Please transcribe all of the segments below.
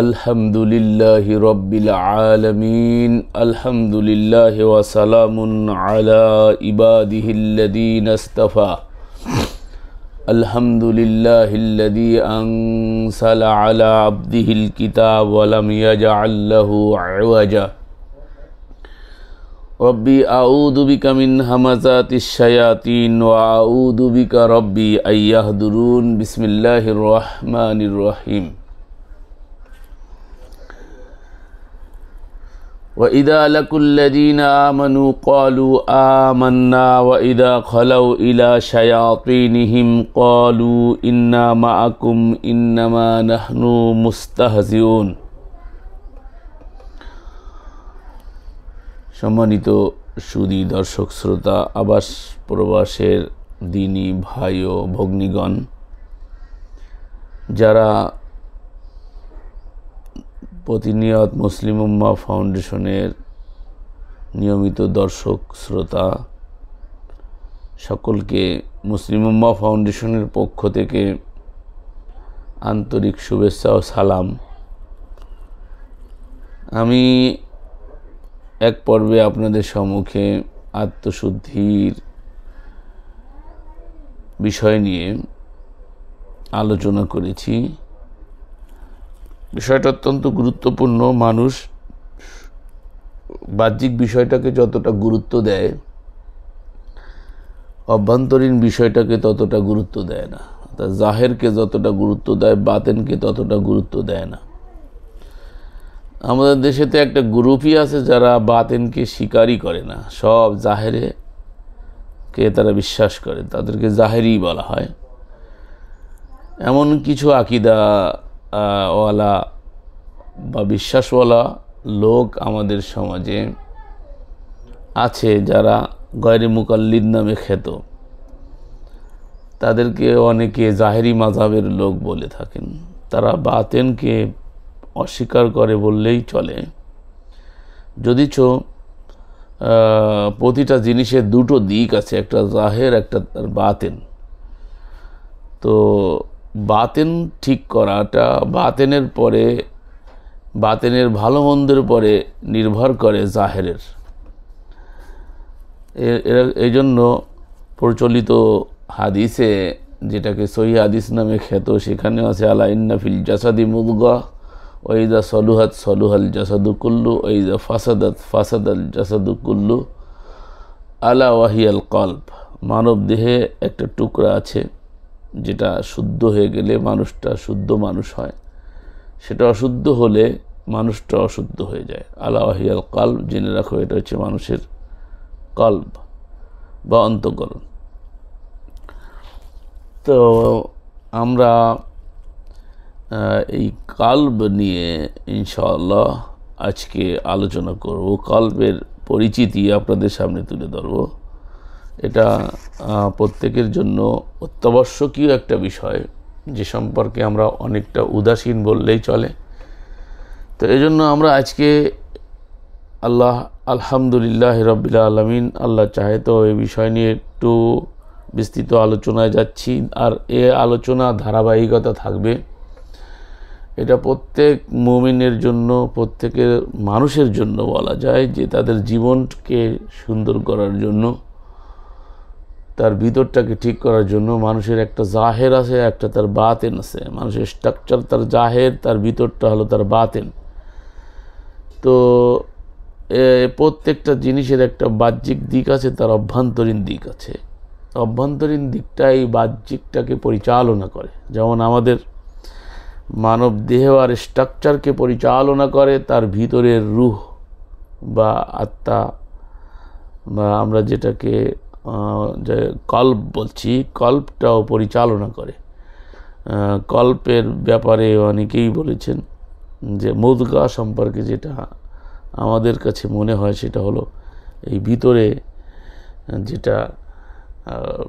আলহামদুলিল্লাহি রাব্বিল আলামিন আলহামদুলিল্লাহি ওয়া সালামুন আলা ইবাদিহিল্লাযীনা ইসতাফা আলহামদুলিল্লাহিল্লাযী আনসালা আলা আবদিহিল কিতাব ওয়া লাম ইয়াজআল লাহু ইওয়াজা রব্বি আউযু বিকা মিন হামাযাতিশ শায়াতিন ওয়া আউযু বিকা রব্বি আইয়াহদুরুন বিসমিল্লাহির রহমানির রহিম وَإِذَا لَقُوا الَّذِينَ آمَنُوا قَالُوا آمَنَّا وَإِذَا خَلَوْا إِلَى شَيَاطِينِهِمْ قَالُوا إِنَّا مَعَكُمْ إِنَّمَا نَحْنُ مُسْتَهْزِئُونَ সম্মানিত সুধী দর্শক শ্রোতা, আবাস প্রবাসের দিনী ভাই ও ভগ্নীগণ, যারা প্রতিনিয়ত মুসলিম উম্মাহ ফাউন্ডেশনের নিয়মিত দর্শক শ্রোতা, সকলকে মুসলিম উম্মাহ ফাউন্ডেশনের পক্ষ থেকে আন্তরিক শুভেচ্ছা ও সালাম। আমি এক পর্বে আপনাদের সম্মুখে আত্মশুদ্ধির বিষয় নিয়ে আলোচনা করেছি। বিষয়টা অত্যন্ত গুরুত্বপূর্ণ। মানুষ বাহ্যিক বিষয়টাকে যতটা গুরুত্ব দেয়, অভ্যন্তরীণ বিষয়টাকে ততটা গুরুত্ব দেয় না। অর্থাৎ জাহেরকে যতটা গুরুত্ব দেয়, বাতেনকে ততটা গুরুত্ব দেয় না। আমাদের দেশেতে একটা গ্রুপই আছে যারা বাতেনকে স্বীকারই করে না, সব জাহেরকে তারা বিশ্বাস করে, তাদেরকে জাহেরি বলা হয়। এমন কিছু আকীদা ওয়ালা বা বিশ্বাসওয়ালা লোক আমাদের সমাজে আছে যারা গয়রে মুকাল্লিদ নামে খ্যাত। তাদেরকে অনেকে জাহেরি মাযহাবের লোক বলে থাকেন। তারা বাতেনকে অস্বীকার করে বললেই চলে, যদিচ প্রতিটা জিনিসের দুটো দিক আছে, একটা জাহের, একটা বাতেন। তো বাতেন ঠিক করাটা বাতেনের পরে, বাতেনের ভালো মন্দের পরে নির্ভর করে জাহেরের। এই জন্য প্রচলিত হাদিসে, যেটাকে সহিহ হাদিস নামে খ্যাত, সেখানে আছে আলা ইন্না ফিল জাসাদি মুদগাহ ওয়া ইযা সলুহাত সলুহাল জাসাদু কুল্লু ওয়া ইযা ফাসাদাত ফাসাদাল জাসাদু কুল্লু আলা ওয়াহিয়াল কলব। মানব দেহে একটা টুকরা আছে, যেটা শুদ্ধ হয়ে গেলে মানুষটা শুদ্ধ মানুষ হয়, সেটা অশুদ্ধ হলে মানুষটা অশুদ্ধ হয়ে যায়। আলা ওয়াহিয়াল কলব, জেনে রাখো, এটা হচ্ছে মানুষের কলব বা অন্তঃকরণ। তো আমরা এই কলব নিয়ে ইনশাআল্লাহ আজকে আলোচনা করব। কলবের পরিচিতি আপনাদের সামনে তুলে ধরব। এটা প্রত্যেকের জন্য অত্যাবশ্যকীয় একটা বিষয়, যে সম্পর্কে আমরা অনেকটা উদাসীন বললেই চলে। তো এই জন্য আমরা আজকে আলহামদুলিল্লাহ রাব্বিল আলামিন, আল্লাহ চাহে তো এই বিষয় নিয়ে একটু বিস্তৃত আলোচনায় যাচ্ছি। আর এ আলোচনা ধারাবাহিকতা থাকবে। এটা প্রত্যেক মুমিনের জন্য, প্রত্যেকের মানুষের জন্য বলা যায়, যে তাদের জীবনকে সুন্দর করার জন্য, তার ভিতরটাকে ঠিক করার জন্য। মানুষের একটা জাহের আছে, একটা তার বাতেন আছে। মানুষের স্ট্রাকচার তার জাহের, তার ভিতরটা হলো তার বাতেন। তো প্রত্যেকটা জিনিসের একটা বাহ্যিক দিক আছে, তার অভ্যন্তরীণ দিক আছে। অভ্যন্তরীণ দিকটাই বাহ্যিকটাকে পরিচালনা করে। যেমন আমাদের মানব দেহ আর স্ট্রাকচারকে পরিচালনা করে তার ভিতরের রূহ বা আত্মা, বা আমরা যেটাকে যে কল্ব বলছি, কল্পটাও পরিচালনা করে। কল্পের ব্যাপারে অনেকেই বলেছেন যে মুদগা সম্পর্কে যেটা আমাদের কাছে মনে হয়, সেটা হলো এই ভিতরে যেটা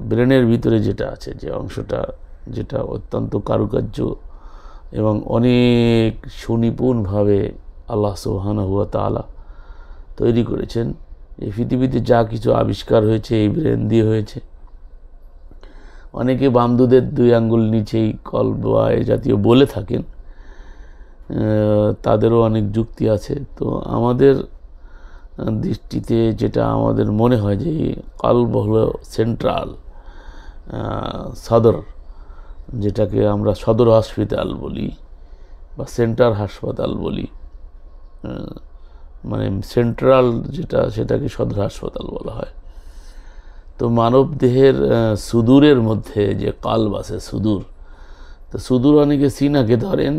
ব্রেনের ভিতরে যেটা আছে, যে অংশটা, যেটা অত্যন্ত কারুকার্য এবং অনেক সুনিপুণভাবে আল্লাহ সুবহানাহু ওয়া তাআলা তৈরি করেছেন। এই পৃথিবীতে যা কিছু আবিষ্কার হয়েছে এই ব্রেন দিয়ে হয়েছে। অনেকে বামদুদের 2 আঙ্গুল নিচেই কল্ব বা এ জাতীয় বলে থাকেন, তাদেরও অনেক যুক্তি আছে। তো আমাদের দৃষ্টিতে যেটা আমাদের মনে হয় যে কলব হলো সেন্ট্রাল সদর, যেটাকে আমরা সদর হসপিটাল বলি বা সেন্টার হাসপাতাল বলি, মানে সেন্ট্রাল যেটা সেটাকে সদর হাসপাতাল বলা হয়। তো মানব দেহের সুদূরের মধ্যে যে কলব আছে, সুদূর, তো সুদূর অনেকে সিনাকে ধরেন,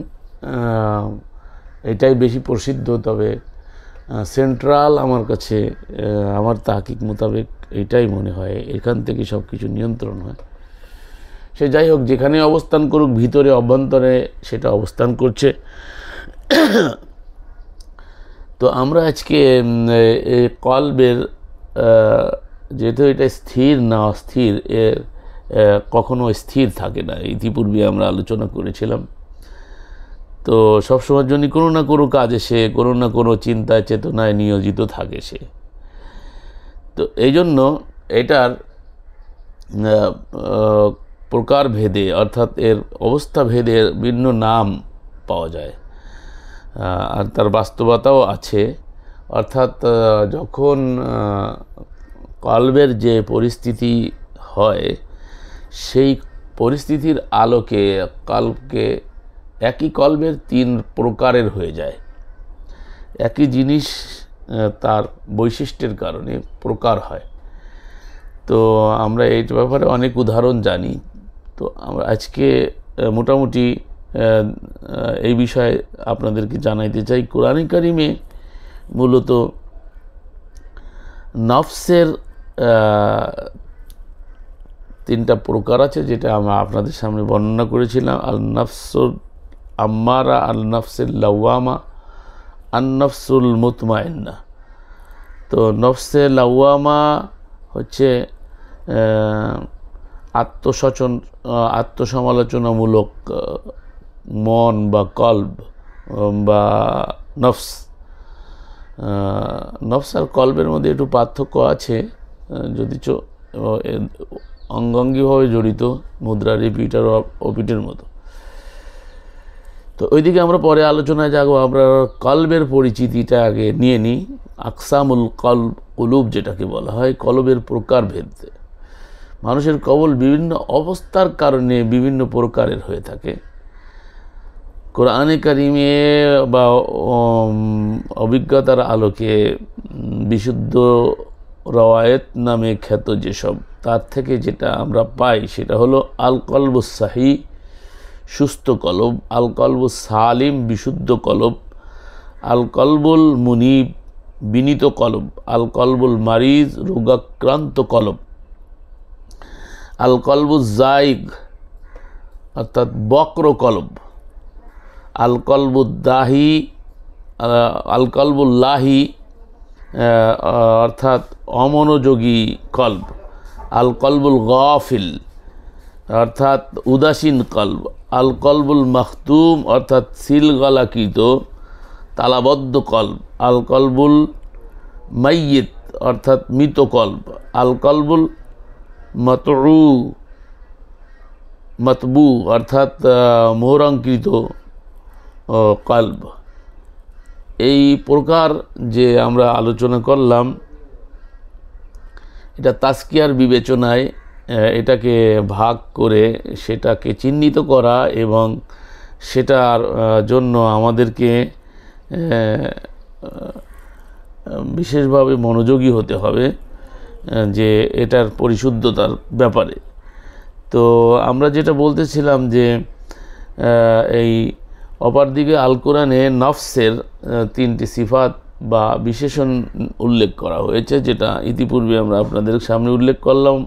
এটাই বেশি প্রসিদ্ধ। তবে সেন্ট্রাল আমার কাছে, আমার তাহকিক মোতাবেক এটাই মনে হয়, এখান থেকে সব কিছু নিয়ন্ত্রণ হয়। সে যাই হোক, যেখানে অবস্থান করুক, ভিতরে অভ্যন্তরে সেটা অবস্থান করছে। তো আমরা আজকে কলবের, যেহেতু এটা স্থির না অস্থির, কখনো স্থির থাকে না, ইতিপূর্বে আমরা আলোচনা করেছিলাম। তো সবসময়ের জন্য কোনো না কোনো কাজে সে কোনো না কোনো চিন্তায় চেতনায় নিয়োজিত থাকে সে। তো এই জন্য এটার প্রকার ভেদে, অর্থাৎ এর অবস্থা ভেদে ভিন্ন নাম পাওয়া যায়, আর তার বাস্তবতাও আছে। অর্থাৎ যখন কলবের যে পরিস্থিতি হয়, সেই পরিস্থিতির আলোকে কলবকে, একই কলবের 3 প্রকারের হয়ে যায়। একই জিনিস তার বৈশিষ্ট্যের কারণে প্রকার হয়। তো আমরা এই ব্যাপারে অনেক উদাহরণ জানি। তো আমরা আজকে মোটামুটি এই বিষয়ে আপনাদেরকে জানাইতে চাই। কোরআনে কারিমে মূলত নফসের 3টা প্রকার আছে, যেটা আমরা আপনাদের সামনে বর্ণনা করেছিলাম। আল নফসুল আম্মারা, আল নফসুল লাওয়ামা, আন নফসুল মুতমাইন্না। তো নফসে লাওয়ামা হচ্ছে আত্মসমালোচনামূলক মন বা কলব বা নফস। নফস আর কলবের মধ্যে একটু পার্থক্য আছে, যদিচ অঙ্গাঙ্গিভাবে জড়িত, মুদ্রার রিপিট আর অপিটের মতো। তো ওইদিকে আমরা পরে আলোচনায় যাবো। আমরা কলবের পরিচিতিটা আগে নিয়ে নিই। আকসামুল কুলুব যেটাকে বলা হয়, কলবের প্রকারভেদ। মানুষের কবল বিভিন্ন অবস্থার কারণে বিভিন্ন প্রকারের হয়ে থাকে। কোরআনে কারিমে বা অভিজ্ঞতার আলোকে বিশুদ্ধ রওয়ায়েত নামে খ্যাত যেসব, তার থেকে যেটা আমরা পাই সেটা হলো আল কলবুস সাহি, সুস্থ কলব; আল কলবুস সালিম, বিশুদ্ধ কলব; আল কলবুল মুনিব, বিনীত কলব; আল কলবুল মারিজ, রোগাক্রান্ত কলব; আল কলবুল জাইগ অর্থাৎ বক্র কলব; আল কলবুল দাহি, আল কলবুল লাহি অর্থাৎ অমনোযোগী কলব; আল কলবুল গাফিল অর্থাৎ উদাসীন কলব; আল কলবুল মখতুম অর্থাৎ সিলগলাকৃত তালাবদ্ধ কলব; আল কলবুল মাইয়িত অর্থাৎ মৃত কলব; আল কলবুল মতবু অর্থাৎ মোহরাঙ্কিত কলব। এই প্রকার যে আমরা আলোচনা করলাম, এটা তাজকিয়ার বিবেচনায় এটাকে ভাগ করে সেটাকে চিহ্নিত করা এবং সেটার জন্য আমাদেরকে বিশেষভাবে মনোযোগী হতে হবে যে এটার পরিশুদ্ধতার ব্যাপারে। তো আমরা যেটা বলতেছিলাম যে এই অপরদিকে আল কোরআনে নফসের 3টি সিফাত বা বিশেষণ উল্লেখ করা হয়েছে, যেটা ইতিপূর্বে আমরা আপনাদের সামনে উল্লেখ করলাম।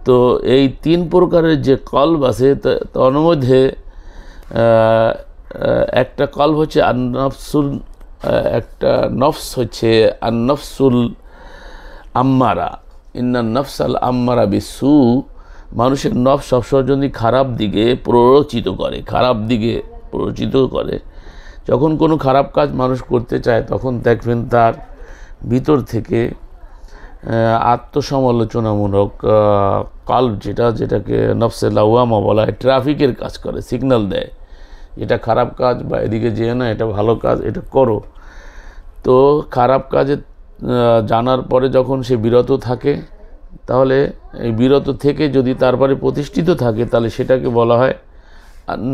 তো এই 3 প্রকারের যে কলব আছে তার মধ্যে একটা কলব হচ্ছে আন-নফসুল, একটা নফস হচ্ছে আন-নফসুল আম্মারা, ইন্নান নফসাল আম্মারা বিসু। মানুষের নফস সবসময় যদি খারাপ দিকে প্ররোচিত করে, খারাপ দিকে প্ররোচিত করে। যখন কোনো খারাপ কাজ মানুষ করতে চায়, তখন দেখবেন তার ভিতর থেকে আত্মসমালোচনামূলক কলব যেটাকে নফসে লাওয়ামা বলা হয়, ট্রাফিকের কাজ করে, সিগন্যাল দেয় এটা খারাপ কাজ বা এদিকে যেও না, এটা ভালো কাজ, এটা করো। তো খারাপ কাজে জানার পরে যখন সে বিরত থাকে, তাহলে এই বিরত থেকে যদি তারপরে প্রতিষ্ঠিত থাকে, তাহলে সেটাকে বলা হয়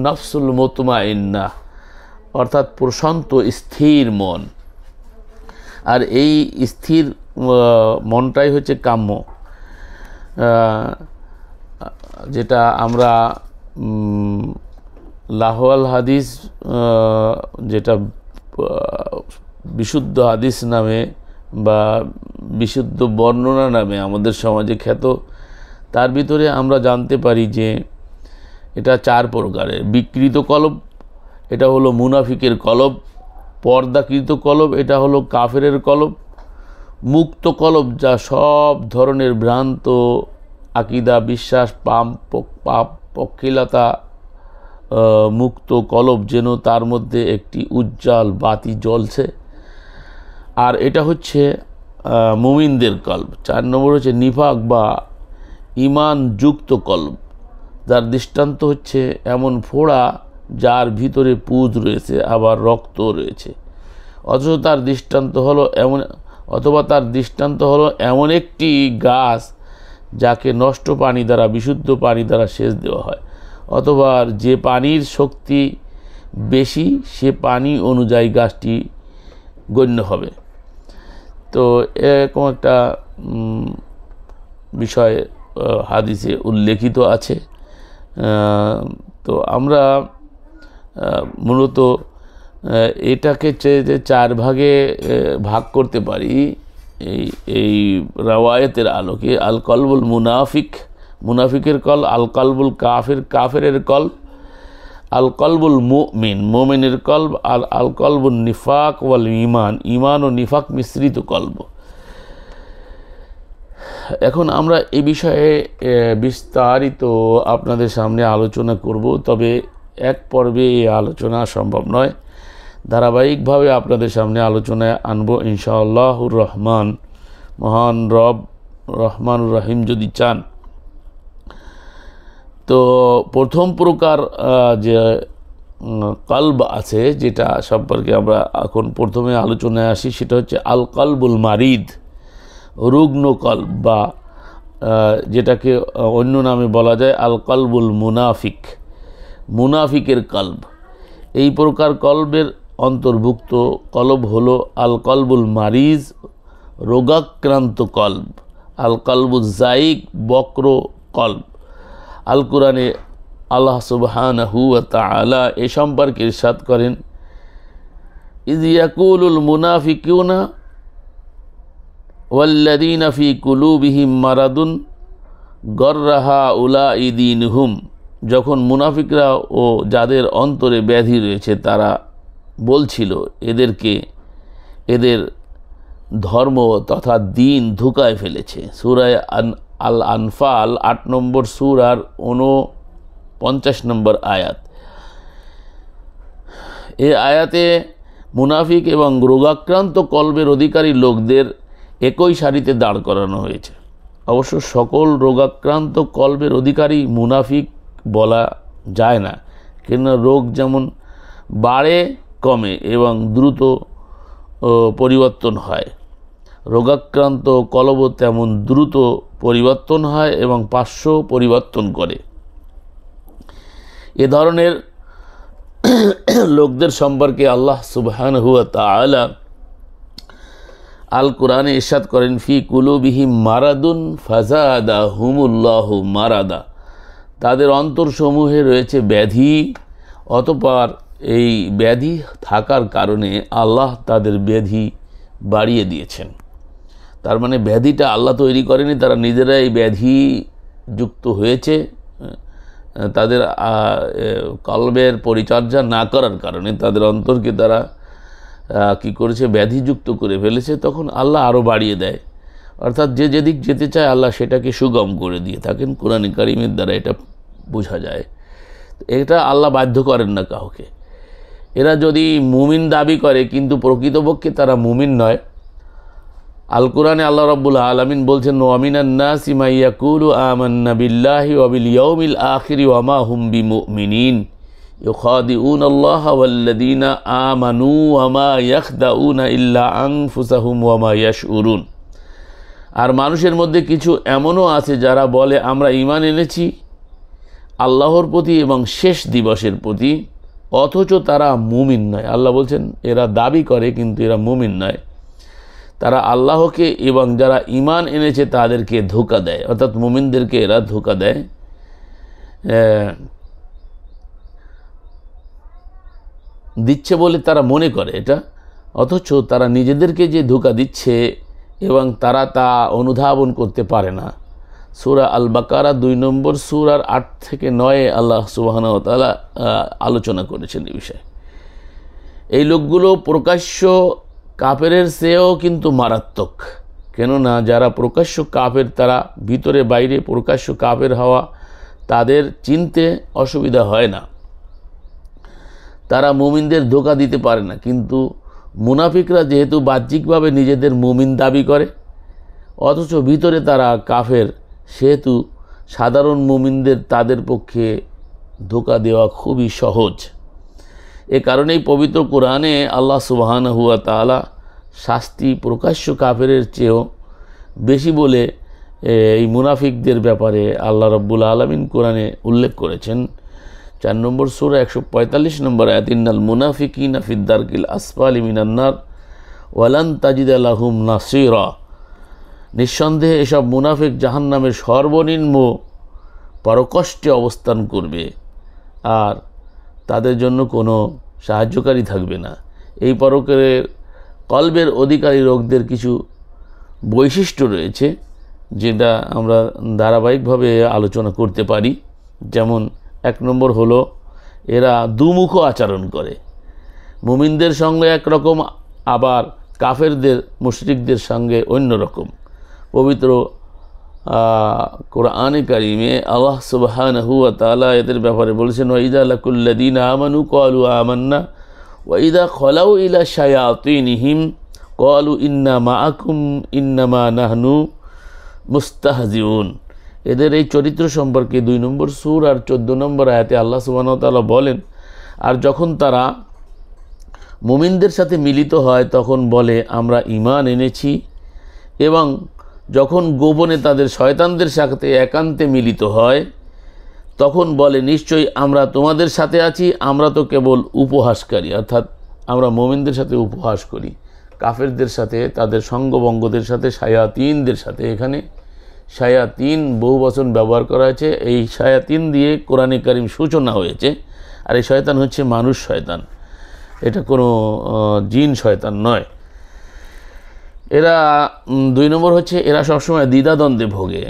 নফসুল মুতমাইন্না, অর্থাৎ প্রশান্ত স্থির মন। আর এই স্থির মনটাই হচ্ছে কাম্য, যেটা আমরা লাহওয়াল হাদিস, যেটা বিশুদ্ধ হাদিস নামে বা বিশুদ্ধ বর্ণনা নামে আমাদের সমাজে খ্যাত, তার ভিতরে আমরা জানতে পারি যে এটা 4 প্রকারের। বিকৃত কলব, এটা হলো মুনাফিকের কলব। পর্দাকৃত কলব, এটা হলো কাফেরের কলব। মুক্ত কলব, যা সব ধরনের ভ্রান্ত আকিদা, বিশ্বাস, পাপ পক্ষিলতা মুক্ত কলব, যেন তার মধ্যে একটি উজ্জ্বল বাতি জ্বলছে। আর এটা হচ্ছে মুমিনদের কলব। 4 নম্বর হচ্ছে নিফাক বা ঈমান যুক্ত কলব, যার দৃষ্টান্ত হচ্ছে এমন ফোড়া যার ভিতরে পুঁজ রয়েছে আবার রক্ত রয়েছে, অথচ তার দৃষ্টান্ত হলো এমন একটি গাছ যাকে নষ্ট পানি দ্বারা, বিশুদ্ধ পানি দ্বারা সেচ দেওয়া হয়, অথবা যে পানির শক্তি বেশি সে পানি অনুযায়ী গাছটি গণ্য হবে। তো এরকম একটা বিষয় হাদিসে উল্লেখিত আছে। তো আমরা মূলত এটাকে 4 ভাগে ভাগ করতে পারি এই রাওয়ায়াতের আলোকে। আল কলবুল মুনাফিক, মুনাফিকের কল; আল কলবুল কাফির, কাফেরের কল; আল কলবুল মুমিন, মুমিনের কলব; আল কলবুল নিফাক ওয়াল ঈমান, ঈমান ও নিফাক মিশ্রিত কলব। এখন আমরা এই বিষয়ে বিস্তারিত আপনাদের সামনে আলোচনা করব, তবে এক পর্বে এই আলোচনা সম্ভব নয়। ধারাবাহিকভাবে আপনাদের সামনে আলোচনায় আনবো ইনশাআল্লাহুর রহমান। মহান রব রহমানুর রহিম যদি চান। তো প্রথম প্রকার যে কলব আছে, যেটা সম্পর্কে আমরা এখন প্রথমে আলোচনায় আসি, সেটা হচ্ছে আল কলবুল মারিদ, রুগ্ন কলব, বা যেটাকে অন্য নামে বলা যায় আল কলবুল মুনাফিক, মুনাফিকের কলব। এই প্রকার কলবের অন্তর্ভুক্ত কলব হলো আল কলবুল মারিজ, রোগাক্রান্ত কলব; আল কলবুল জাইক, বক্র কলব। আল কুরআনে আল্লাহ সুবহানাহু ওয়া তাআলা এ সম্পর্কে ইরশাদ করেন, ইয ইয়াকুলুল মুনাফিকুনা ওয়াল্লাযীনা ফী কুলুবিহিম মারাদুন গররা হাউলাই দীনুহুম, যখন মুনাফিকরা ও যাদের অন্তরে ব্যাধি রয়েছে তারা বলছিল এদের ধর্ম তথা দিন ধোঁকায় ফেলেছে। সূরা আল আনফাল 8 নম্বর সূরার 49 নম্বর আয়াত। এই আয়াতে মুনাফিক এবং রোগাক্রান্ত কলবের অধিকারী লোকদের একই সারিতে দাঁড় করানো হয়েছে। অবশ্য সকল রোগাক্রান্ত কলবের অধিকারী মুনাফিক বলা যায় না, কেননা রোগ যেমন বাড়ে কমে এবং দ্রুত পরিবর্তন হয়, রোগাক্রান্ত কলব তেমন দ্রুত পরিবর্তন হয় এবং পার্শ্ব পরিবর্তন করে। এ ধরনের লোকদের সম্পর্কে আল্লাহ সুবহানাহু ওয়া তাআলা আল কুরআনে ইরশাদ করেন, ফি কুলুবিহিম মারাদুন ফাযাদাহুমুল্লাহু মারাদা, তাদের অন্তরসমূহে রয়েছে ব্যাধি, অতঃপর এই ব্যাধি থাকার কারণে আল্লাহ তাদের ব্যাধি বাড়িয়ে দিয়েছেন। তার মানে ব্যাধিটা আল্লাহ তৈরি করেনি, তারা নিজেরাই ব্যাধি যুক্ত হয়েছে। তাদের কলবের পরিচর্যা না করার কারণে তাদের অন্তরকে তারা কি করেছে, ব্যাধিযুক্ত করে ফেলেছে। তখন আল্লাহ আরও বাড়িয়ে দেয়, অর্থাৎ যে যেদিক যেতে চায় আল্লাহ সেটাকে সুগম করে দিয়ে থাকেন। কোরআন কারীমের দ্বারা এটা বোঝা যায়। এটা আল্লাহ বাধ্য করেন না কাউকে। এরা যদি মুমিন দাবি করে কিন্তু প্রকৃতপক্ষে তারা মুমিন নয়। আল কুরআনে আল্লাহ রাব্বুল আলামিন বলছেন, ওয়া মিনান নাসি মা ইয়াকুলু আমান্না বিল্লাহি ওয়া বিল ইয়াউমিল আখিরি ওয়া মা হুম বিমুমিনিন ইউখাদিউন আল্লাহ ওয়াল্লাযীনা আমানু ওয়া মা ইয়াখদাউনা ইল্লা আনফুসাহুম ওয়া মা ইয়াশউরুন। আর মানুষের মধ্যে কিছু এমনও আছে যারা বলে আমরা ঈমান এনেছি আল্লাহর প্রতি এবং শেষ দিবসের প্রতি, অথচ তারা মুমিন নয়। আল্লাহ বলছেন এরা দাবি করে কিন্তু এরা মুমিন নয়। তারা আল্লাহকে এবং যারা ঈমান এনেছে তাদেরকে ধোঁকা দেয়, অর্থাৎ মুমিনদেরকে এরা ধোঁকা দেয়। দিচ্ছে বলে তারা মনে করে এটা, অথচ তারা নিজেদেরকে যে ধোঁকা দিচ্ছে এবং তারা তা অনুধাবন করতে পারে না। সূরা আল বাকারা 2 নম্বর সূরার 8 থেকে 9 আল্লাহ সুবহানাহু ওয়া তাআলা আলোচনা করেছেন এই বিষয়ে। এই লোকগুলো প্রকাশ্য কাফেরের চেয়েও কিন্তু মারাত্মক, কেননা যারা প্রকাশ্য কাফের তারা ভিতরে বাইরে প্রকাশ্য কাফের হওয়া তাদের চিনতে অসুবিধা হয় না, তারা মুমিনদের ধোঁকা দিতে পারে না। কিন্তু মুনাফিকরা যেহেতু বাহ্যিকভাবে নিজেদের মুমিন দাবি করে অথচ ভিতরে তারা কাফের, সেহেতু সাধারণ মুমিনদের তাদের পক্ষে ধোঁকা দেওয়া খুবই সহজ। এ কারণেই পবিত্র কোরআনে আল্লাহ সুবহানাহু ওয়া তাআলা শাস্তি প্রকাশ্য কাফেরের চেয়েও বেশি বলে এই মুনাফিকদের ব্যাপারে আল্লাহ রাব্বুল আলামিন কোরআনে উল্লেখ করেছেন। 4 নম্বর সূরা 145 নম্বর আয়াত, ইন্নাল মুনাফিকিনা ফিদ দারকিল আসফালি মিনান নার ওয়ালান তাজিদা লাহুম নাসীরা। নিঃসন্দেহে এসব মুনাফিক জাহান্নামের সর্বনিম্ন পরকষ্টে অবস্থান করবে আর তাদের জন্য কোনো সাহায্যকারী থাকবে না। এই পরকের কলবের অধিকারী লোকদের কিছু বৈশিষ্ট্য রয়েছে যেটা আমরা ধারাবাহিকভাবে আলোচনা করতে পারি। যেমন 1 নম্বর হলো এরা দুমুখ আচরণ করে, মুমিনদের সঙ্গে একরকম আবার কাফেরদের মুশরিকদের সঙ্গে অন্য রকম। পবিত্র কোরআনে কারিমে আল্লাহ সুবহানাহু ওয়া তাআলা এদের ব্যাপারে বলেছেন, ওয়াইদা লাকুল্লাযীনা আমানু ক্বালু আমান্না ওয়াইদা খলাউ ইলা শায়াতিনহিম ক্বালু ইন্না মাআকুম ইন্নামা নাহনু মুস্তাহজিউন। এদের এই চরিত্র সম্পর্কে 2 নম্বর সূরার 14 নম্বর আয়াতে আল্লাহ সুবহানাহু ওয়া তাআলা বলেন, আর যখন তারা মুমিনদের সাথে মিলিত হয় তখন বলে আমরা ঈমান এনেছি, এবং যখন গোপনে তাদের শয়তানদের সাথে একান্তে মিলিত হয় তখন বলে নিশ্চয়ই আমরা তোমাদের সাথে আছি, আমরা তো কেবল উপহাসকারী। অর্থাৎ আমরা মুমিনদের সাথে উপহাস করি, কাফেরদের সাথে, তাদের সঙ্গবঙ্গদের সাথে, শায়াতিনদের সাথে। এখানে শায়াতিন বহু বচন ব্যবহার করা হয়েছে। এই শায়াতিন দিয়ে কোরআনে কারিম সূচনা হয়েছে। আর এই শয়তান হচ্ছে মানুষ শয়তান, এটা কোনো জিন শয়তান নয়। এরা 2 নম্বর হচ্ছে এরা সবসময় দ্বিধাদ্বন্দ্বে ভোগে।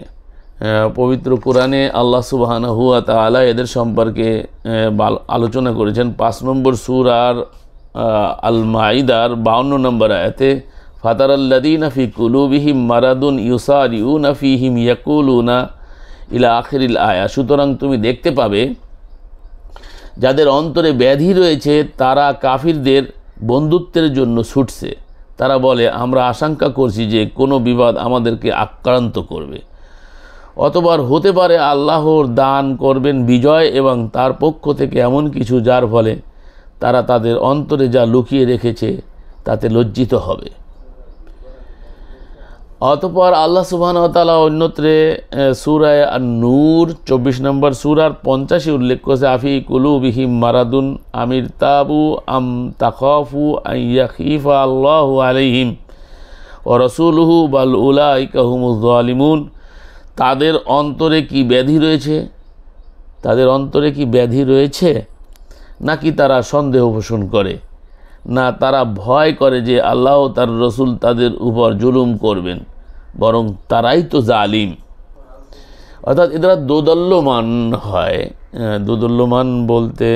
পবিত্র কোরআনে আল্লাহ সুবহানাহু ওয়া তাআলা এদের সম্পর্কে আলোচনা করেছেন 5 নম্বর সূরার আল মাইদার 52 নম্বর আয়াতে, ফাতারাল্লাযীনা ফি কুলুবিহিম মারাদুন ইউসারিউনা ফীহিম ইয়াকুলুনা ইলা আখিরিল আয়া। সুতরাং তুমি দেখতে পাবে যাদের অন্তরে ব্যাধি রয়েছে তারা কাফিরদের বন্ধুত্বের জন্য ছুটছে। তারা বলে আমরা আশঙ্কা করছি যে কোনো বিবাদ আমাদেরকে আক্রান্ত করবে, অতঃপর হতে পারে আল্লাহর দান করবেন বিজয় এবং তার পক্ষ থেকে এমন কিছু যার ফলে তারা তাদের অন্তরে যা লুকিয়ে রেখেছে তাতে লজ্জিত হবে। অতঃপর আল্লাহ সুবহানাহু ওয়া তাআলা অন্যত্রে সূরা আন-নূর 24 নম্বর সূরার 50 উল্লেখ করেছে, আফি কুলুবিহিম মারাদুন আমির তাবু আম তাখাফু আন ইয়াখিফা আল্লাহু আলাইহিম ওয়া রাসূলুহু বাল উলাইকা হুমুজ জালিমুন। তাদের অন্তরে কি ব্যাধি রয়েছে, তাদের অন্তরে কি ব্যাধি রয়েছে, নাকি তারা সন্দেহ পোষণ করে, না তারা ভয় করে যে আল্লাহ তার রসুল তাদের উপর জুলুম করবেন, বরং তারাই তো জালিম। অর্থাৎ এরা দোদল্যমান হয়। দোদল্যমান বলতে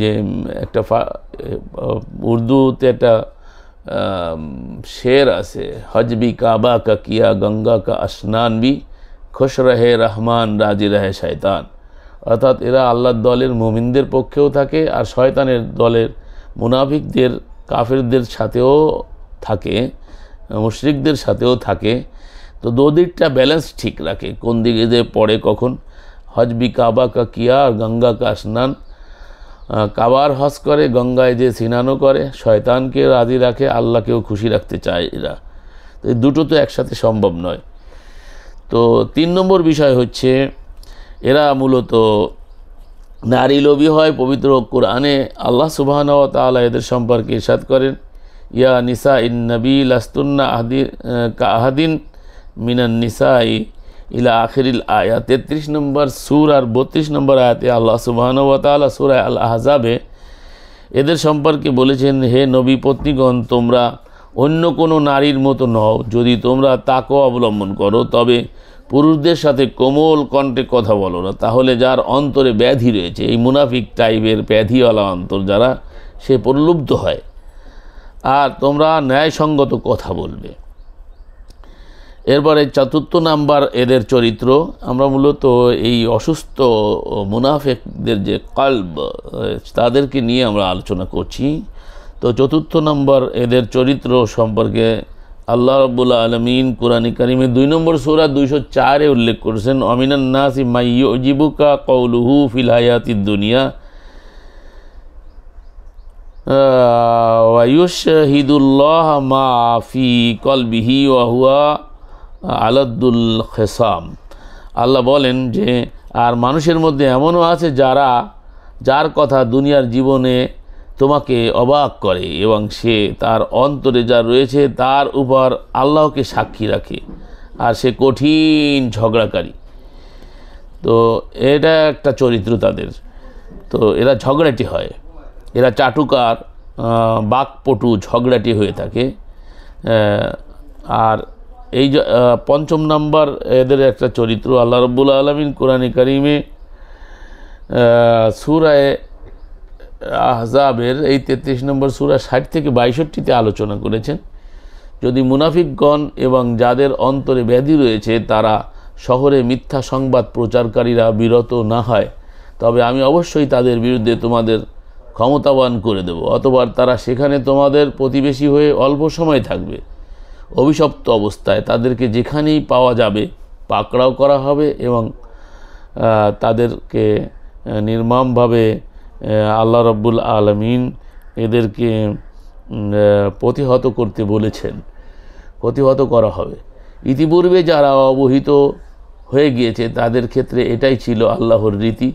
যে একটা উর্দুতে একটা শের আছে, হজবি কাবা কা কিয়া গঙ্গা কা আসনান বি খুশ রহে রহমান রাজি রহে শয়তান। অর্থাৎ এরা আল্লাহর দলের মুমিনদের পক্ষেও থাকে আর শয়তানের দলের মুনাফিকদের কাফেরদের সাথেও থাকে, মুশরিকদের সাথেও থাকে। তো দুদিকটা ব্যালেন্স ঠিক রাখে, কোন দিকে যে পড়ে কখন। হজবি কাবা কা কিয়া আর গঙ্গা কা স্নান, কাবার হজ করে, গঙ্গায় যে স্নানও করে, শয়তানকে রাজি রাখে, আল্লাহকেও খুশি রাখতে চায় এরা। তো এই দুটো তো একসাথে সম্ভব নয়। তো 3 নম্বর বিষয় হচ্ছে এরা মূলত নারী লোভী হয়। পবিত্র কোরআনে আল্লাহ সুবহানাহু ওয়া তাআলা এদের সম্পর্কে ইরশাদ করেন, ইয়া নিসা ইন নবী লাস্তুন্না আহাদিন মিনান নিসাই ইলা আখিরিল আয়াত। 33 নম্বর সূরার 32 নম্বর আয়াতে আল্লাহ সুবহানাহু ওয়া তাআলা সূরা আল আহজাবে এদের সম্পর্কে বলেছেন, হে নবী পত্নীগণ, তোমরা অন্য কোনো নারীর মতো নও। যদি তোমরা তাকওয়া অবলম্বন করো, তবে পুরুষদের সাথে কোমল কণ্ঠে কথা বলো না, তাহলে যার অন্তরে ব্যাধি রয়েছে, এই মুনাফিক টাইপের ব্যাধিওয়ালা অন্তর যারা, সে প্রলুব্ধ হয়। আর তোমরা ন্যায়সঙ্গত কথা বলবে। এরপরে 4 নাম্বার এদের চরিত্র। আমরা মূলত এই অসুস্থ মুনাফিকদের যে কলব, তাদেরকে নিয়ে আমরা আলোচনা করছি। তো 4 নম্বর এদের চরিত্র সম্পর্কে আল্লাহ রাব্বুল আলামিন কুরআনে কারিমে 2 নম্বর সূরা 204 উল্লেখ করেছেন, আমিনান নাসি মাই ইউজিবুকা কওলুহু ফিল হায়াতিদ দুনিয়া ওয়া ইউশহিদুল্লাহ মা ফি কলবিহি ওয়া হুয়া আলাদ্দুল খিসাম। আল্লাহ বলেন যে, আর মানুষের মধ্যে এমনও আছে যার কথা দুনিয়ার জীবনে তোমাকে অবাক করে এবং সে তার অন্তরে যা রয়েছে তার উপর আল্লাহকে সাক্ষী রাখে, আর সে কঠিন ঝগড়াকারী। তো এটা একটা চরিত্র তাদের। তো এরা ঝগড়াটি হয়, এরা চাটুকার, বাকপটু, ঝগড়াটি হয়ে থাকে। আর এই 5 নম্বর এদের একটা চরিত্র আল্লাহ রাব্বুল আলামিন কোরআনে কারিমে সূরা আহজাবের এই 33 নম্বর সূরা 60 থেকে 62তে আলোচনা করেছেন। যদি মুনাফিকগণ এবং যাদের অন্তরে ব্যাধি রয়েছে তারা শহরে মিথ্যা সংবাদ প্রচারকারীরা বিরত না হয়, তবে আমি অবশ্যই তাদের বিরুদ্ধে তোমাদের ক্ষমতাবান করে দেব। অতঃপর তারা সেখানে তোমাদের প্রতিবেশী হয়ে অল্প সময় থাকবে। অভিশপ্ত অবস্থায় তাদেরকে যেখানেই পাওয়া যাবে পাকড়াও করা হবে এবং তাদেরকে নির্মমভাবে আল্লাহ রাব্বুল আলামিন এদেরকে প্রতিহত করতে বলেছেন, প্রতিহত করা হবে। ইতিপূর্বে যারা অবহিত হয়ে গিয়েছে তাদের ক্ষেত্রে এটাই ছিল আল্লাহর রীতি,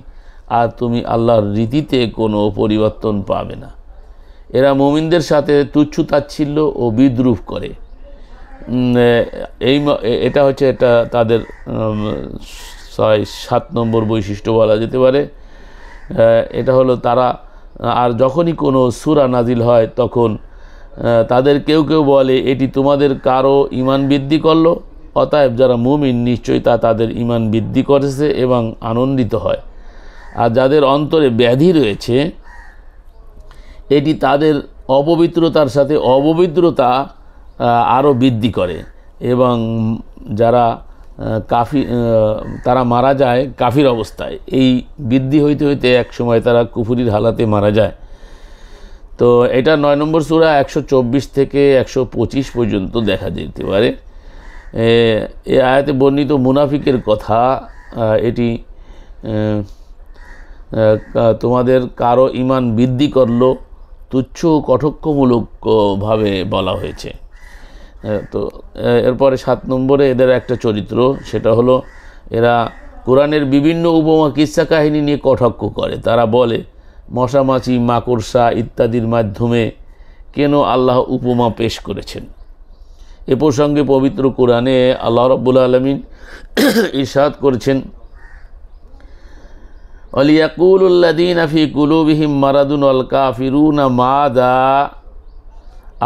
আর তুমি আল্লাহর রীতিতে কোনো পরিবর্তন পাবে না। এরা মুমিনদের সাথে তুচ্ছ তাচ্ছিল্য ও বিদ্রুপ করে। এটা হচ্ছে এটা তাদের 7 নম্বর বৈশিষ্ট্য বলা যেতে পারে। এটা হলো তারা, আর যখনই কোনো সূরা নাজিল হয় তখন তাদের কেউ কেউ বলে, এটি তোমাদের কারো ঈমান বৃদ্ধি করলো, অতএব যারা মুমিন নিশ্চয়ই তা তাদের ঈমান বৃদ্ধি করেছে এবং আনন্দিত হয়। আর যাদের অন্তরে ব্যাধি রয়েছে, এটি তাদের অপবিত্রতার সাথে অপবিত্রতা আরও বৃদ্ধি করে এবং যারা তারা মারা যায় কাফির অবস্থায়। এই বৃদ্ধি হইতে হইতে এক সময় তারা কুফরির হালাতে মারা যায়। তো এটা 9 নম্বর সূরা 124 থেকে 125 পর্যন্ত দেখা যেতে পারে। এই আয়াতে বর্ণিত মুনাফিকের কথা, এটি তোমাদের কারো ঈমান বৃদ্ধি করলো, তুচ্ছ কটাক্ষমূলকভাবে বলা হয়েছে। তো এরপরে 7 নম্বরে এদের একটা চরিত্র, সেটা হলো এরা কোরআনের বিভিন্ন উপমা কিস্সা কাহিনী নিয়ে কটাক্ষ করে। তারা বলে, মশা মাছি মাকড়সা ইত্যাদির মাধ্যমে কেন আল্লাহ উপমা পেশ করেছেন। এ প্রসঙ্গে পবিত্র কোরআনে আল্লাহ রাব্বুল আলামিন ইরশাদ করেছেন, ওয়ালিয়াকুলুল্লাযীনা ফী কুলুবিহিম মারাদুন ওয়াল কাফিরুনা মাযা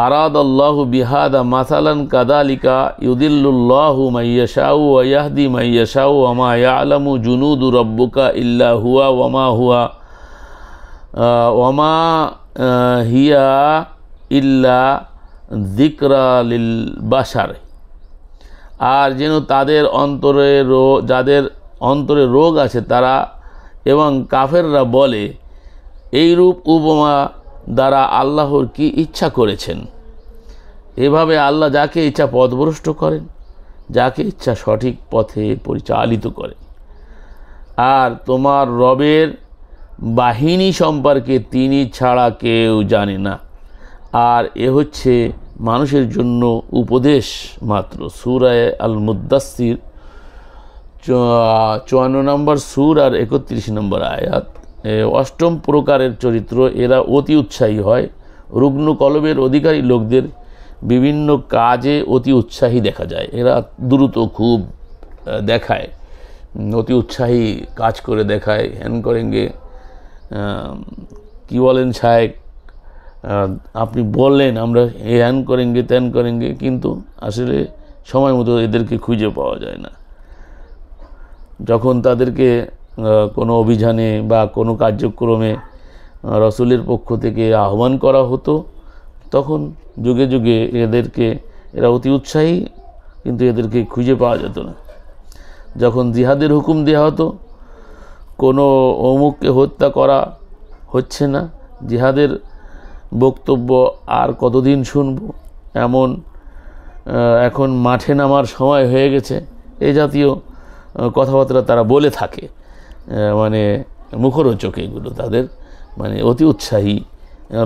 আরাদাল্লাহু বিহাদা মাসালান কাযালিকা ইউদিল্লুল্লাহু মাইয়াশাউ ওয়া ইয়াহদি মাইয়াশাউ ওয়া মা ইয়ালামু জুনুদু রাব্বুকা ইল্লা হুয়া ওয়া মা হিয়া ইল্লা যিকরা লিল বাশার। আর যেন তাদের যাদের অন্তরে রোগ আছে তারা এবং কাফেররা বলে, এইরূপ উপমা দ্বারা আল্লাহর কি ইচ্ছা করেছেন। এভাবে আল্লাহ যাকে ইচ্ছা পথভ্রষ্ট করেন, যাকে ইচ্ছা সঠিক পথে পরিচালিত করেন। আর তোমার রবের বাহিনী সম্পর্কে তিনি ছাড়া কেউ জানে না। আর এ হচ্ছে মানুষের জন্য উপদেশ মাত্র। সূরা আল মুদ্দাসসির 54 নম্বর সূর আর 31 নম্বর আয়াত। অষ্টম প্রকারের চরিত্র, এরা অতি উৎসাহী হয়। রুগ্ন কলবের অধিকারী লোকদের বিভিন্ন কাজে অতি উৎসাহী দেখা যায়। এরা দ্রুত খুব দেখায়, অতি উৎসাহী কাজ করে দেখায়, হ্যান করেঙ্গে, কি বলেন সাহেব, আপনি বললেন আমরা হ্যান করেঙ্গে ত্যান করেঙ্গে, কিন্তু আসলে সময় মতো এদেরকে খুঁজে পাওয়া যায় না। যখন তাদেরকে কোনো অভিযানে বা কোনো কার্যক্রমে রসুলের পক্ষ থেকে আহ্বান করা হতো, তখন যুগে যুগে এরা অতি উৎসাহী, কিন্তু এদেরকে খুঁজে পাওয়া যেত না। যখন জিহাদের হুকুম দেওয়া হতো, কোনো অমুককে হত্যা করা হচ্ছে না, জিহাদের বক্তব্য আর কতদিন শুনব, এখন মাঠে নামার সময় হয়ে গেছে, এই জাতীয় কথাবার্তা তারা বলে থাকে। মানে মুখরোচক এগুলো তাদের, মানে অতি উৎসাহী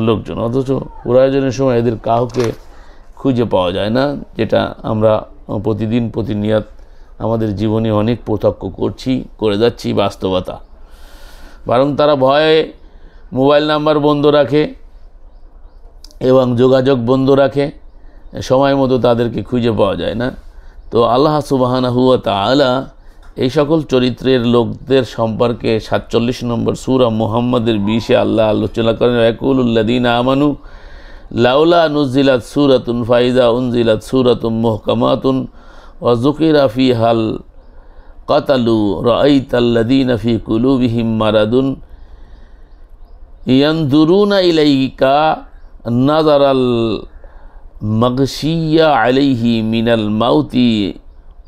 লোকজন। অথচ প্রয়োজনের সময় এদের কাউকে খুঁজে পাওয়া যায় না, যেটা আমরা প্রতিদিন প্রতিনিয়ত আমাদের জীবনে অনেক প্রত্যক্ষ করে যাচ্ছি বাস্তবতা। বরং তারা ভয়ে মোবাইল নাম্বার বন্ধ রাখে এবং যোগাযোগ বন্ধ রাখে, সময় মতো তাদেরকে খুঁজে পাওয়া যায় না। তো আল্লাহ সুবহানাহু ওয়া তাআলা এই সকল চরিত্রের লোকদের সম্পর্কে 47 নম্বর সূরা মুহাম্মাদের 20-এ আল্লাহ আলোচনা করেন, ইয়াকুলুল্লাযীনা আমানু লাউলা নুজিলাত সূরাতুন ফাইযা উনজিলাত সূরাতুম মুহকামাতুন ওয়া যুকিরা ফীহাল কাতালু রাআইতাল্লাযীনা ফী কুলুবিহিম মারাদুন ইয়ানজুরুনা ইলাইকা নাযারাল মাগশিয়া আলাইহি মিনাল মাউতি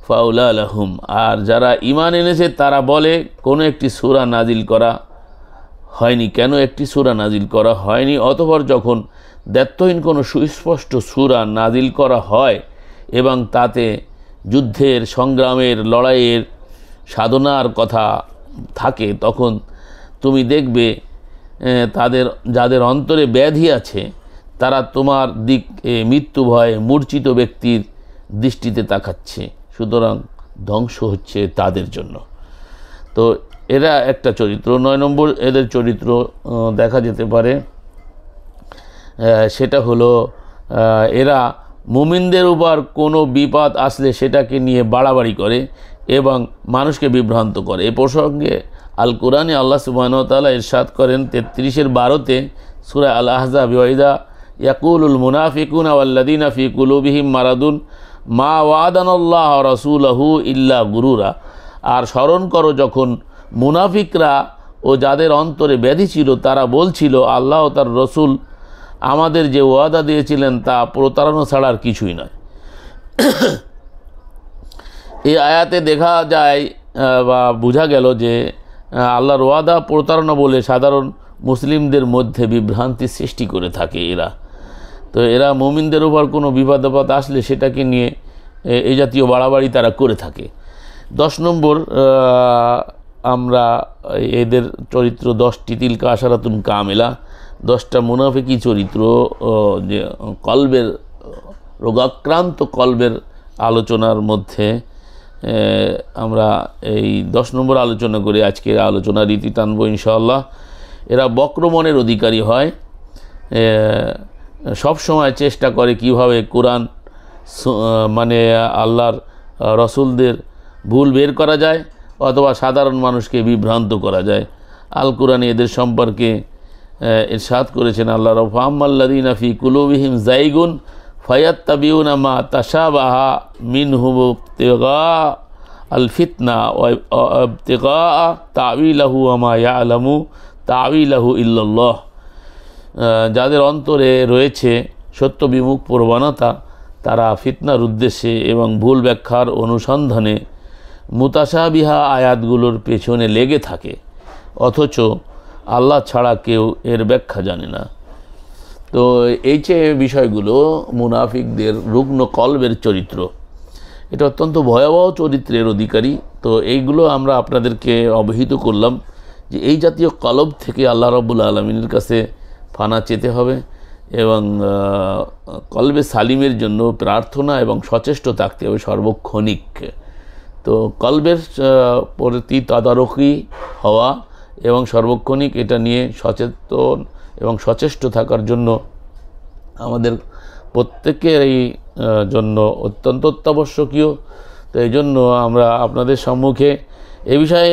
ফাউলা লাহুম। আর যারা ঈমান এনেছে তারা বলে কোনো একটি সূরা নাজিল করা হয়নি, কেন একটি সূরা নাজিল করা হয়নি? অতঃপর যখন দ্ব্যর্থহীন কোনো সুস্পষ্ট সূরা নাজিল করা হয় এবং তাতে যুদ্ধের, সংগ্রামের, লড়াইয়ের, সাধনার কথা থাকে, তখন তুমি দেখবে যাদের অন্তরে ব্যাধি আছে তারা তোমার দিকে মৃত্যু ভয়ে মূর্ছিত ব্যক্তির দৃষ্টিতে তাকাচ্ছে, সুতরাং ধ্বংস হচ্ছে তাদের জন্য। তো এরা একটা চরিত্র। 9 নম্বর এদের চরিত্র দেখা যেতে পারে, সেটা হলো এরা মুমিনদের উপর কোনো বিপদ আসলে সেটাকে নিয়ে বাড়াবাড়ি করে এবং মানুষকে বিভ্রান্ত করে। এ প্রসঙ্গে আল কোরআনে আল্লাহ সুবহানাহু ওয়া তাআলা ইরশাদ করেন 33-এর 12-তে সূরা আল আহজাব, ওয়াইদা ইয়াকুলুল মুনাফিকুনা ওয়াল্লাযীনা ফী কুলুবিহিম মারাদুন মা ওয়াদানাল্লাহু ওয়া রাসূলুহু ইল্লা গুরুরা। আর স্মরণ করো যখন মুনাফিকরা ও যাদের অন্তরে ব্যাধি ছিল তারা বলছিল, আল্লাহ ও তার রসুল আমাদের যে ওয়াদা দিয়েছিলেন তা প্রতারণা ছাড়া আর কিছুই নয়। এই আয়াতে দেখা যায় বা বোঝা গেল যে আল্লাহর ওয়াদা প্রতারণা বলে সাধারণ মুসলিমদের মধ্যে বিভ্রান্তি সৃষ্টি করে থাকে এরা। তো এরা মুমিনদের উপর কোনো বিপদ আপদ আসলে সেটাকে নিয়ে এই জাতীয় বাড়াবাড়ি তারা করে থাকে। 10 নম্বর আমরা এদের চরিত্র 10টি তিলকা আশারাতুন কামেলা, 10টা মুনাফিকি চরিত্র, যে কলবের রোগাক্রান্ত কলবের আলোচনার মধ্যে আমরা এই 10 নম্বর আলোচনা করে আজকের আলোচনা রীতি টানবো ইনশাআল্লাহ। এরা বক্রমনের অধিকারী হয়, সব সময় চেষ্টা করে কিভাবে কোরআন মানে আল্লাহর রসুলদের ভুল বের করা যায় অথবা সাধারণ মানুষকে বিভ্রান্ত করা যায়। আল কোরআনে এদের সম্পর্কে ইরশাদ করেছেন আল্লাহ, ফাম্মাল্লাযীনা ফী কুলুবিহিম যায়গুন ফায়াত্তাবিউনা মা তাশাবাহা মিনহু ইবতিগা আল ফিতনা ওয়া ইবতিগা তা'ওয়িলাহু ওয়া মা ইয়ালামু তা'ওয়িলাহু ইল্লাল্লাহ। যাদের অন্তরে রয়েছে সত্য বিমুখ প্রবণতা তারা ফিতনার উদ্দেশ্যে এবং ভুল ব্যাখ্যার অনুসন্ধানে মুতাশাবিহা আয়াতগুলোর পেছনে লেগে থাকে, অথচ আল্লাহ ছাড়া কেউ এর ব্যাখ্যা জানে না। তো এই যে বিষয়গুলো মুনাফিকদের রুগ্ন কলবের চরিত্র, এটা অত্যন্ত ভয়াবহ চরিত্রের অধিকারী। তো এইগুলো আমরা আপনাদেরকে অবহিত করলাম যে এই জাতীয় কলব থেকে আল্লাহ রাব্বুল আলামিনের কাছে ফানা চেতে হবে এবং কলবে সালিমের জন্য প্রার্থনা এবং সচেষ্ট থাকতে হবে সর্বক্ষণিক। তো কলবের প্রতি তদারকি হওয়া এবং সর্বক্ষণিক এটা নিয়ে সচেতন এবং সচেষ্ট থাকার জন্য আমাদের প্রত্যেকের এই জন্য অত্যন্ত অত্যাবশ্যকীয়। তো এই জন্য আমরা আপনাদের সম্মুখে এ বিষয়ে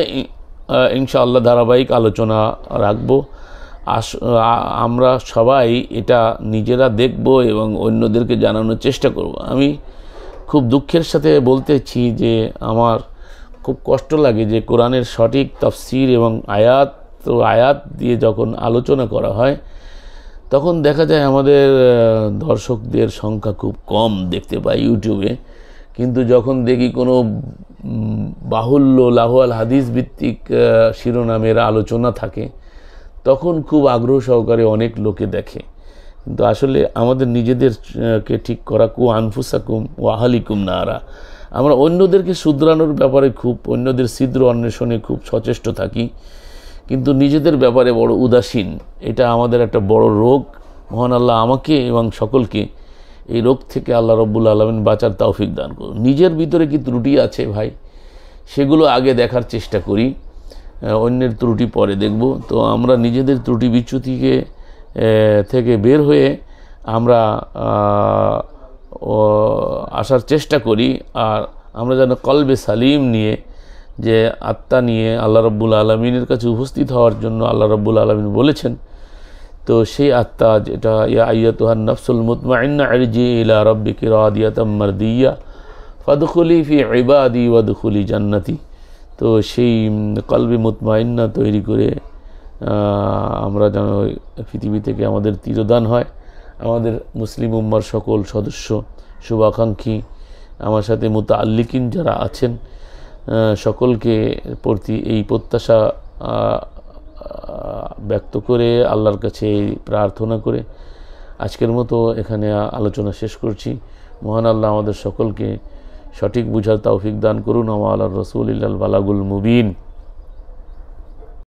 ইনশাআল্লাহ ধারাবাহিক আলোচনা রাখব। আমরা সবাই এটা নিজেরা দেখব এবং অন্যদেরকে জানানোর চেষ্টা করব। আমি খুব দুঃখের সাথে বলতেছি যে আমার খুব কষ্ট লাগে যে কোরআনের সঠিক তাফসীর এবং আয়াত দিয়ে যখন আলোচনা করা হয় তখন দেখা যায় আমাদের দর্শকদের সংখ্যা খুব কম দেখতে পাই ইউটিউবে। কিন্তু যখন দেখি কোনো বাহুল্য লাহুয়াল হাদিস ভিত্তিক শিরোনামের আলোচনা থাকে তখন খুব আগ্রহ সহকারে অনেক লোকে দেখে। কিন্তু আসলে আমাদের নিজেদেরকে ঠিক করা কু আনফুসাকুম ও আহালিকুম নারা, আমরা অন্যদেরকে শুধরানোর ব্যাপারে অন্যদের ছিদ্র অন্বেষণে খুব সচেষ্ট থাকি, কিন্তু নিজেদের ব্যাপারে বড় উদাসীন। এটা আমাদের একটা বড় রোগ। মহান আল্লাহ আমাকে এবং সকলকে এই রোগ থেকে আল্লাহ রাব্বুল আলামিন বাঁচার তৌফিক দান করুন। নিজের ভিতরে কি ত্রুটি আছে ভাই, সেগুলো আগে দেখার চেষ্টা করি, অন্যের ত্রুটি পরে দেখব। তো আমরা নিজেদের ত্রুটি বিচ্যুতিকে থেকে বের হয়ে আমরা আসার চেষ্টা করি। আর আমরা যেন কলবে সালিম নিয়ে, যে আত্মা নিয়ে আল্লাহ রাব্বুল আলামিনের কাছে উপস্থিত হওয়ার জন্য আল্লাহ রাব্বুল আলামিন বলেছেন। তো সেই আত্মা যেটা ইয়া আইয়াতুহান নাফসুল মুতমাইন্না ইরজি ইলা রাব্বিকি রাদিয়াতাম মারদিয়া ফাদখুলি ফি ইবাদি ওয়াদখুলি জান্নাতি। তো সেই কলবে মুতমাইন্না তৈরি করে আমরা যেন পৃথিবী থেকে আমাদের তিরোধান হয়। আমাদের মুসলিম উম্মার সকল সদস্য, শুভাকাঙ্ক্ষী, আমার সাথে মুতাআল্লিকিন যারা আছেন সকলকে প্রতি এই প্রত্যাশা ব্যক্ত করে আল্লাহর কাছে প্রার্থনা করে আজকের মতো এখানে আলোচনা শেষ করছি। মহান আল্লাহ আমাদের সকলকে সঠিক বুঝার তৌফিক দান করুন। ওয়া আলা রাসূলিল্লাহিল বালাগুল মুবিন।